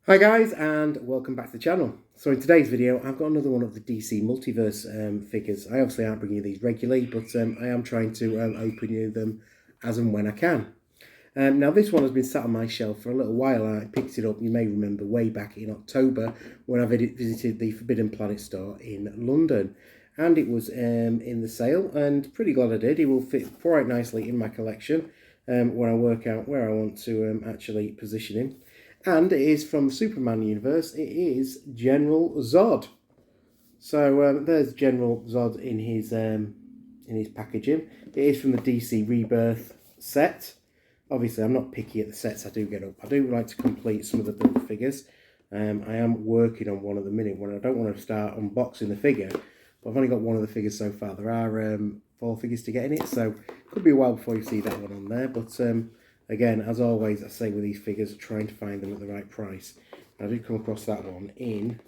Hi guys, and welcome back to the channel. So in today's video I've got another one of the DC Multiverse figures. I obviously aren't bringing you these regularly, but I am trying to open you them as and when I can. Now this one has been sat on my shelf for a little while. I picked it up, you may remember, way back in October when I visited the Forbidden Planet store in London. And it was in the sale, and pretty glad I did. It will fit quite nicely in my collection when I work out where I want to actually position him. And it is from the Superman universe. It is General Zod. So there's General Zod in his packaging. It is from the DC Rebirth set. Obviously, I'm not picky at the sets I do get up. I do like to complete some of the build figures. I am working on one at the minute when I don't want to start unboxing the figure. But I've only got one of the figures so far. There are 4 figures to get in it, so it could be a while before you see that one on there. But again, as always, I say with these figures, trying to find them at the right price. I did come across that one in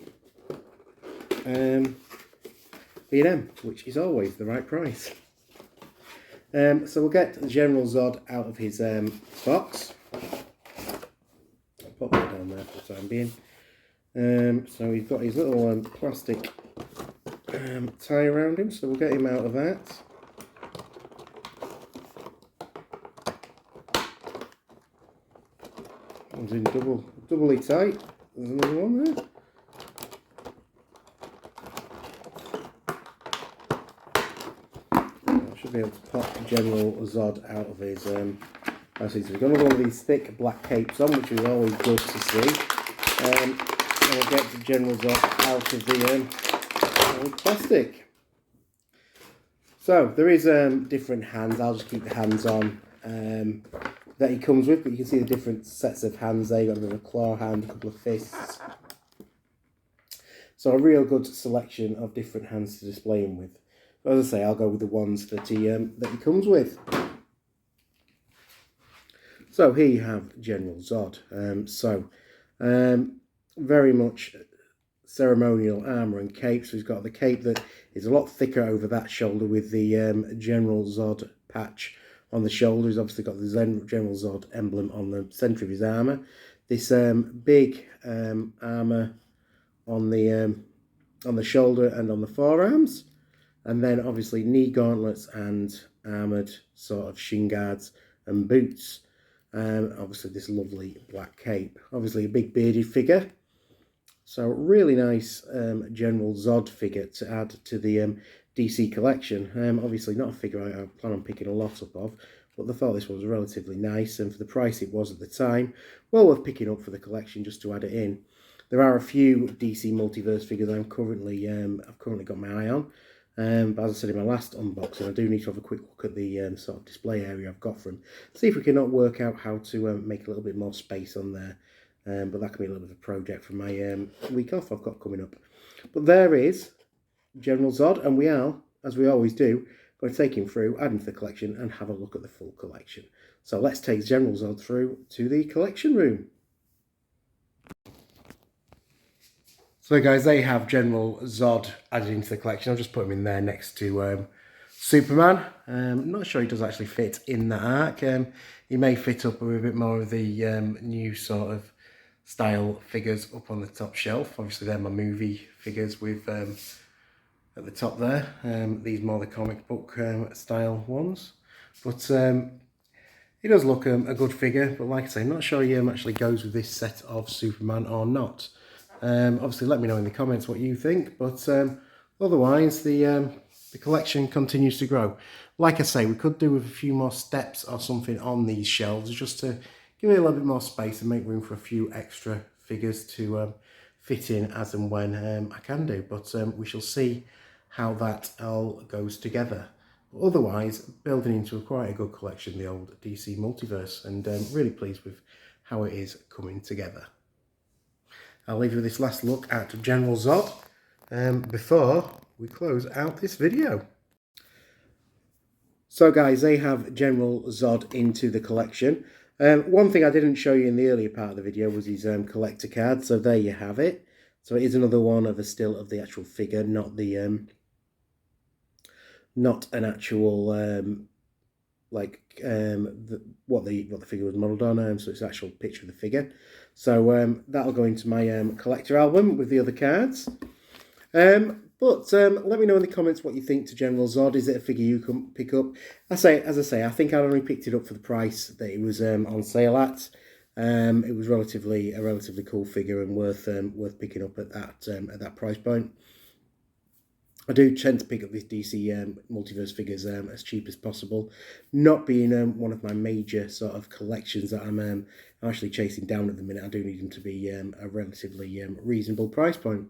B&M, which is always the right price. So we'll get General Zod out of his box. I'll pop that down there for the time being. So he's got his little plastic tie around him, so we'll get him out of that. One's in doubly tight. There's another one there. I should be able to pop General Zod out of his. I see. So we've got one of these thick black capes on, which is always good to see. And we'll get the General Zod out of the old plastic. So there is different hands. I'll just keep the hands on. That he comes with, but you can see the different sets of hands there. You've got a little claw hand, a couple of fists. So a real good selection of different hands to display him with. But as I say, I'll go with the ones that he comes with. So here you have General Zod. Very much ceremonial armour and cape. So he's got the cape that is a lot thicker over that shoulder with the General Zod patch on the shoulder. He's obviously got the General Zod emblem on the centre of his armour. This big armour on the shoulder and on the forearms. And then obviously knee gauntlets and armoured sort of shin guards and boots. Obviously this lovely black cape. Obviously a big bearded figure. So really nice General Zod figure to add to the DC collection. Obviously not a figure I plan on picking a lot up of, but I thought this one was relatively nice, and for the price it was at the time, well worth picking up for the collection just to add it in. There are a few DC Multiverse figures I've currently got my eye on, but as I said in my last unboxing, I do need to have a quick look at the sort of display area I've got for them. See if we cannot work out how to make a little bit more space on there. But that can be a little bit of a project for my week off I've got coming up. But there is General Zod, and we are, as we always do, going to take him through, add him to the collection, and have a look at the full collection. So let's take General Zod through to the collection room. So guys, they have General Zod added into the collection. I'll just put him in there next to Superman. I'm not sure he does actually fit in that arc. He may fit up with a bit more of the new sort of style figures up on the top shelf. Obviously they're my movie figures with at the top there. These more the comic book style ones. But he does look a good figure, but like I say, I'm not sure he actually goes with this set of Superman or not. Obviously let me know in the comments what you think, but otherwise the collection continues to grow. Like I say, we could do with a few more steps or something on these shelves just to give it a little bit more space and make room for a few extra figures to fit in as and when I can do. But we shall see how that all goes together. But otherwise, building into quite a good collection, the old DC Multiverse, and really pleased with how it is coming together. I'll leave you with this last look at General Zod before we close out this video. So guys, they have General Zod into the collection. One thing I didn't show you in the earlier part of the video was his collector card, so there you have it. So it is another one of a still of the actual figure, not the not an actual what the figure was modelled on, so it's an actual picture of the figure. So that'll go into my collector album with the other cards. But let me know in the comments what you think to General Zod. Is it a figure you can pick up? As I say, I think I only picked it up for the price that it was on sale at. It was a relatively cool figure and worth picking up at that price point. I do tend to pick up these DC Multiverse figures as cheap as possible. Not being one of my major sort of collections that I'm actually chasing down at the minute, I do need them to be a relatively reasonable price point.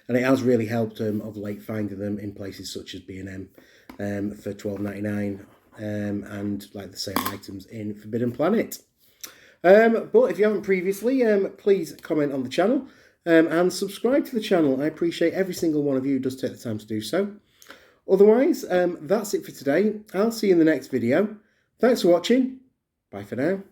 And it has really helped of late finding them in places such as B&M for $12.99 and like the sale items in Forbidden Planet. But if you haven't previously, please comment on the channel. And subscribe to the channel. I appreciate every single one of you who does take the time to do so. Otherwise, that's it for today. I'll see you in the next video. Thanks for watching. Bye for now.